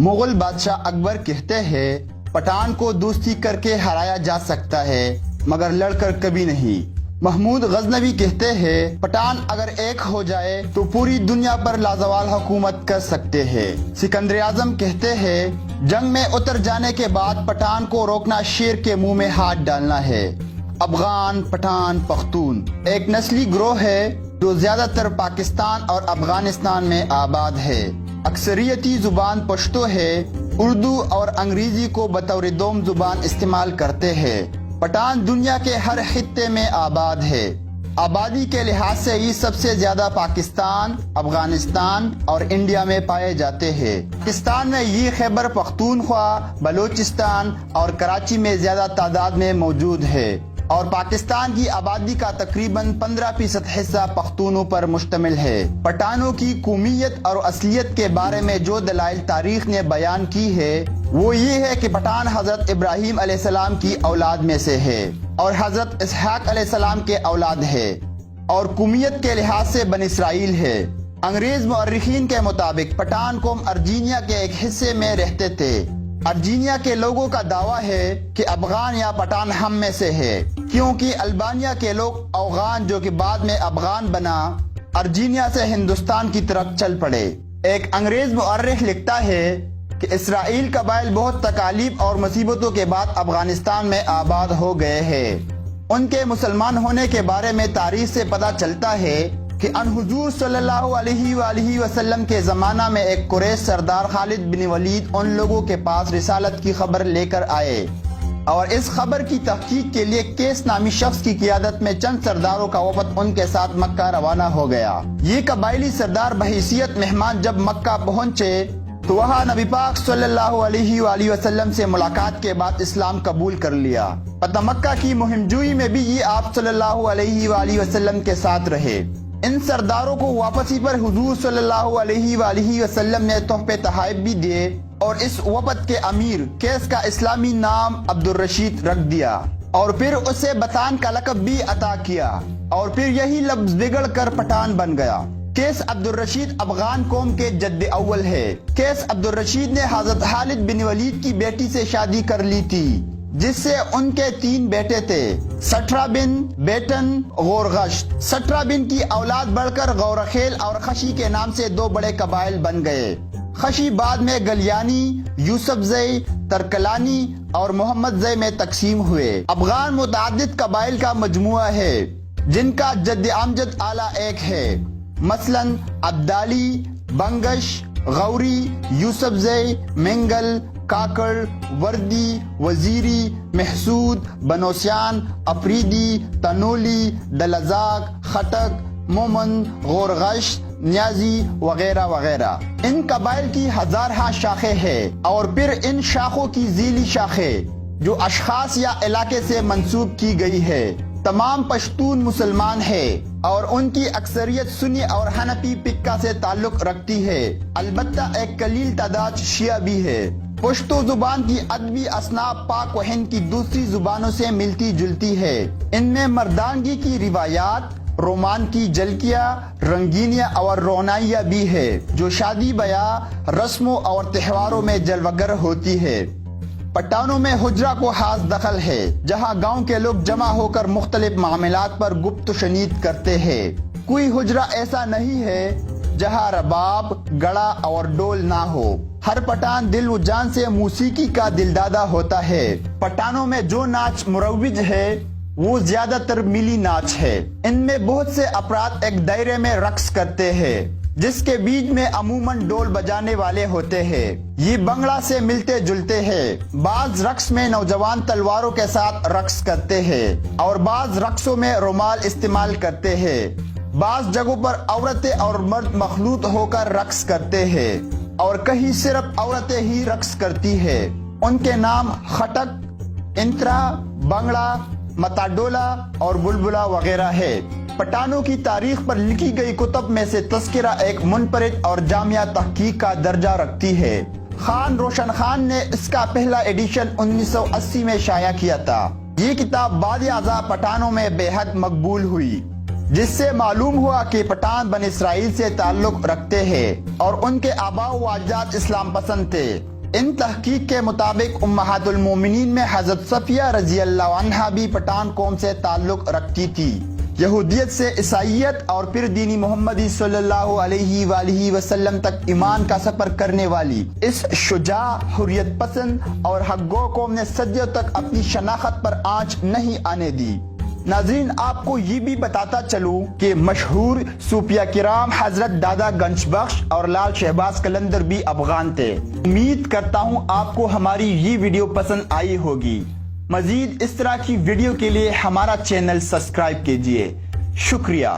مغل بادشاہ اکبر کہتے ہیں پٹھان کو دوستی کر کے ہرایا جا سکتا ہے مگر لڑ کر کبھی نہیں۔ محمود غزنوی کہتے ہیں پٹھان اگر ایک ہو جائے تو پوری دنیا پر لازوال حکومت کر سکتے ہیں۔ سکندر اعظم کہتے ہیں جنگ میں اتر جانے کے بعد پٹھان کو روکنا شیر کے منہ میں ہاتھ ڈالنا ہے۔ افغان، پٹھان، پختون ایک نسلی گروہ ہے جو زیادہ تر پاکستان اور افغانستان میں آباد ہے۔ اکثریتی زبان پشتو ہے، اردو اور انگریزی کو بطور دوم زبان استعمال کرتے ہیں۔ پٹھان دنیا کے ہر خطے میں آباد ہے۔ آبادی کے لحاظ سے یہ سب سے زیادہ پاکستان، افغانستان اور انڈیا میں پائے جاتے ہیں۔ پاکستان میں یہ خیبر پختونخوا، بلوچستان اور کراچی میں زیادہ تعداد میں موجود ہے اور پاکستان کی آبادی کا تقریباً 15% حصہ پختونوں پر مشتمل ہے۔ پٹھانوں کی قومیت اور اصلیت کے بارے میں جو دلائل تاریخ نے بیان کی ہے وہ یہ ہے کہ پٹھان حضرت ابراہیم علیہ السلام کی اولاد میں سے ہے اور حضرت اسحاق علیہ السلام کے اولاد ہے اور قومیت کے لحاظ سے بنی اسرائیل ہے۔ انگریز مورخین کے مطابق پٹھان قوم ارجینیا کے ایک حصے میں رہتے تھے۔ ارجینیا کے لوگوں کا دعویٰ ہے کہ افغان یا پٹھان ہم میں سے ہے کیونکہ البانیہ کے لوگ اوغان جو کہ بعد میں افغان بنا ارجینیا سے ہندوستان کی طرف چل پڑے۔ ایک انگریز مورخ لکھتا ہے کہ اسرائیل قبائل بہت تکالیف اور مصیبتوں کے بعد افغانستان میں آباد ہو گئے ہیں۔ ان کے مسلمان ہونے کے بارے میں تاریخ سے پتہ چلتا ہے کہ ان حضور صلی اللہ علیہ وآلہ وسلم کے زمانہ میں ایک قریش سردار خالد بن ولید ان لوگوں کے پاس رسالت کی خبر لے کر آئے اور اس خبر کی تحقیق کے لیے کیس نامی شخص کی قیادت میں چند سرداروں کا وفد ان کے ساتھ مکہ روانہ ہو گیا۔ یہ قبائلی سردار بحیثیت مہمان جب مکہ پہنچے تو وہاں نبی پاک صلی اللہ علیہ وآلہ وسلم سے ملاقات کے بعد اسلام قبول کر لیا۔ پتہ مکہ کی مہم جوئی میں بھی یہ آپ صلی اللہ علیہ وآلہ وسلم کے ساتھ رہے۔ ان سرداروں کو واپسی پر حضور صلی اللہ علیہ وآلہ وسلم نے تحفے تحائف بھی دیے اور اس وفد کے امیر کیس کا اسلامی نام عبد الرشید رکھ دیا اور پھر اسے بطان کا لقب بھی عطا کیا اور پھر یہی لفظ بگڑ کر پٹھان بن گیا۔ کیس عبد الرشید افغان قوم کے جد اول ہے۔ کیس عبد الرشید نے حضرت خالد بن ولید کی بیٹی سے شادی کر لی تھی جس سے ان کے 3 بیٹے تھے، سٹرا بن، بیٹن، غورغشت۔ سٹرا بن کی اولاد بڑھ کر غورخیل اور خشی کے نام سے 2 بڑے قبائل بن گئے۔ خشی بعد میں گلیانی، یوسف زئی، ترکلانی اور محمد زئی میں تقسیم ہوئے۔ افغان متعدد قبائل کا مجموعہ ہے جن کا جد امجد اعلیٰ ایک ہے، مثلاً عبدالی، بنگش، غوری، یوسف زئی، منگل، کاکڑ، وردی، وزیری، محسود، بنوسیان، افریدی، تنولی، دلزاق، خٹک، مومن، غورغشت، نیازی وغیرہ وغیرہ۔ ان قبائل کی ہزارہ شاخیں ہیں اور پھر ان شاخوں کی ذیلی شاخیں جو اشخاص یا علاقے سے منسوب کی گئی ہے۔ تمام پشتون مسلمان ہے اور ان کی اکثریت سنی اور حنفی فقہ سے تعلق رکھتی ہے، البتہ ایک قلیل تعداد شیعہ بھی ہے۔ پشتو زبان کی ادبی اصناف پاک و ہند کی دوسری زبانوں سے ملتی جلتی ہے۔ ان میں مردانگی کی روایات، رومان کی جھلکیاں، رنگینیاں اور رونائیاں بھی ہے جو شادی بیاہ، رسموں اور تہواروں میں جلوگر ہوتی ہے۔ پٹھانوں میں حجرہ کو خاص دخل ہے جہاں گاؤں کے لوگ جمع ہو کر مختلف معاملات پر گفت و شنید کرتے ہیں۔ کوئی حجرہ ایسا نہیں ہے جہاں رباب، گڑا اور ڈول نہ ہو۔ ہر پٹھان دل و جان سے موسیقی کا دلدادہ ہوتا ہے۔ پٹھانوں میں جو ناچ مروج ہے وہ زیادہ تر ملی ناچ ہے۔ ان میں بہت سے افراد ایک دائرے میں رقص کرتے ہیں جس کے بیچ میں عموماً ڈول بجانے والے ہوتے ہیں۔ یہ بنگڑا سے ملتے جلتے ہیں۔ بعض رقص میں نوجوان تلواروں کے ساتھ رقص کرتے ہیں اور بعض رقصوں میں رومال استعمال کرتے ہیں۔ بعض جگہوں پر عورتیں اور مرد مخلوط ہو کر رقص کرتے ہیں اور کہیں صرف عورتیں ہی رقص کرتی ہیں۔ ان کے نام خٹک، انترا، بنگڑا، متاڈولا اور بلبلا وغیرہ ہے۔ پٹھانوں کی تاریخ پر لکھی گئی کتب میں سے تذکرہ ایک منفرد اور جامعہ تحقیق کا درجہ رکھتی ہے۔ خان روشن خان نے اس کا پہلا ایڈیشن 1980 میں شائع کیا تھا۔ یہ کتاب بعد ازاں پٹھانوں میں بے حد مقبول ہوئی۔ جس سے معلوم ہوا کہ پٹھان بن اسرائیل سے تعلق رکھتے ہیں اور ان کے آباء و اجداد اسلام پسند تھے۔ ان تحقیق کے مطابق امہات المومنین میں حضرت صفیہ رضی اللہ عنہا بھی پٹھان قوم سے تعلق رکھتی تھی۔ یہودیت سے عیسائیت اور پھر دینی محمدی صلی اللہ علیہ وآلہ وسلم تک ایمان کا سفر کرنے والی اس شجاع، حریت پسند اور حق گو قوم نے صدیوں تک اپنی شناخت پر آنچ نہیں آنے دی۔ ناظرین، آپ کو یہ بھی بتاتا چلوں کہ مشہور صوفیہ کرام حضرت دادا گنج بخش اور لال شہباز قلندر بھی افغان تھے۔ امید کرتا ہوں آپ کو ہماری یہ ویڈیو پسند آئی ہوگی۔ مزید اس طرح کی ویڈیو کے لیے ہمارا چینل سبسکرائب کیجیے۔ شکریہ۔